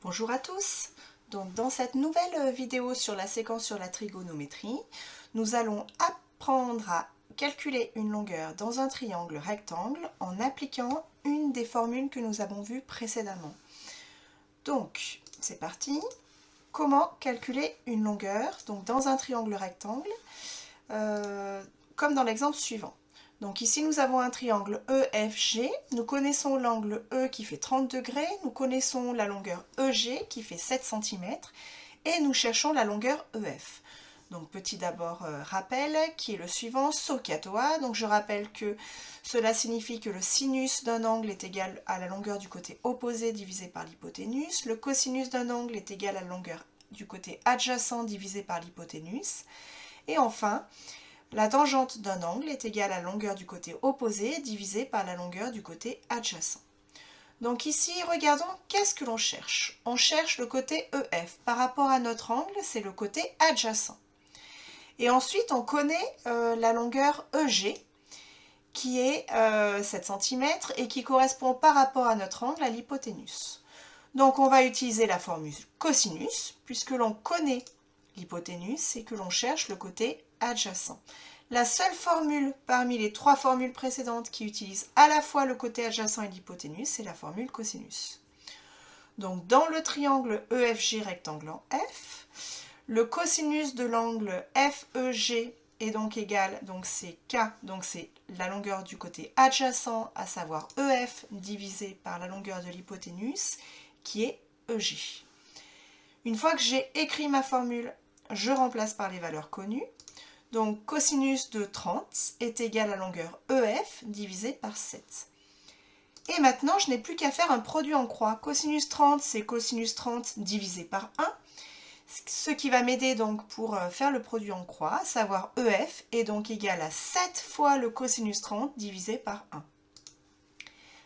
Bonjour à tous. Donc dans cette nouvelle vidéo sur la séquence sur la trigonométrie, nous allons apprendre à calculer une longueur dans un triangle rectangle en appliquant une des formules que nous avons vues précédemment. Donc c'est parti. Comment calculer une longueur donc dans un triangle rectangle comme dans l'exemple suivant. Donc ici nous avons un triangle EFG, nous connaissons l'angle E qui fait 30 degrés, nous connaissons la longueur EG qui fait 7 cm et nous cherchons la longueur EF. Donc petit d'abord rappel qui est le suivant, SOHCAHTOA. Donc je rappelle que cela signifie que le sinus d'un angle est égal à la longueur du côté opposé divisé par l'hypoténuse, le cosinus d'un angle est égal à la longueur du côté adjacent divisé par l'hypoténuse, et enfin la tangente d'un angle est égale à la longueur du côté opposé divisé par la longueur du côté adjacent. Donc ici, regardons qu'est-ce que l'on cherche. On cherche le côté EF. Par rapport à notre angle, c'est le côté adjacent. Et ensuite, on connaît la longueur EG, qui est 7 cm et qui correspond par rapport à notre angle à l'hypoténuse. Donc on va utiliser la formule cosinus, puisque l'on connaît l'hypoténuse et que l'on cherche le côté adjacent. La seule formule parmi les trois formules précédentes qui utilise à la fois le côté adjacent et l'hypoténuse, c'est la formule cosinus. Donc dans le triangle EFG rectangle en F, le cosinus de l'angle FEG est donc égal, donc c'est K, donc c'est la longueur du côté adjacent, à savoir EF divisé par la longueur de l'hypoténuse, qui est EG. Une fois que j'ai écrit ma formule, je remplace par les valeurs connues. Donc cosinus de 30 est égal à la longueur EF divisé par 7. Et maintenant, je n'ai plus qu'à faire un produit en croix. Cosinus 30, c'est cosinus 30 divisé par 1. Ce qui va m'aider donc pour faire le produit en croix, à savoir EF est donc égal à 7 fois le cosinus 30 divisé par 1.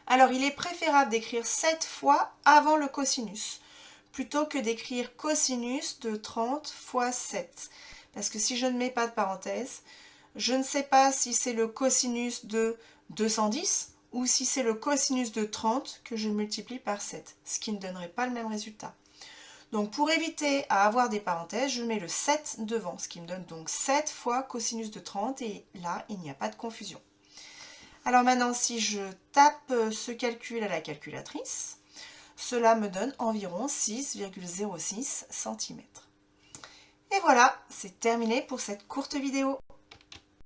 Alors, il est préférable d'écrire 7 fois avant le cosinus, plutôt que d'écrire cosinus de 30 fois 7. Parce que si je ne mets pas de parenthèse, je ne sais pas si c'est le cosinus de 210 ou si c'est le cosinus de 30 que je multiplie par 7, ce qui ne donnerait pas le même résultat. Donc pour éviter à avoir des parenthèses, je mets le 7 devant, ce qui me donne donc 7 fois cosinus de 30 et là, il n'y a pas de confusion. Alors maintenant, si je tape ce calcul à la calculatrice, cela me donne environ 6,06 cm. Et voilà, c'est terminé pour cette courte vidéo.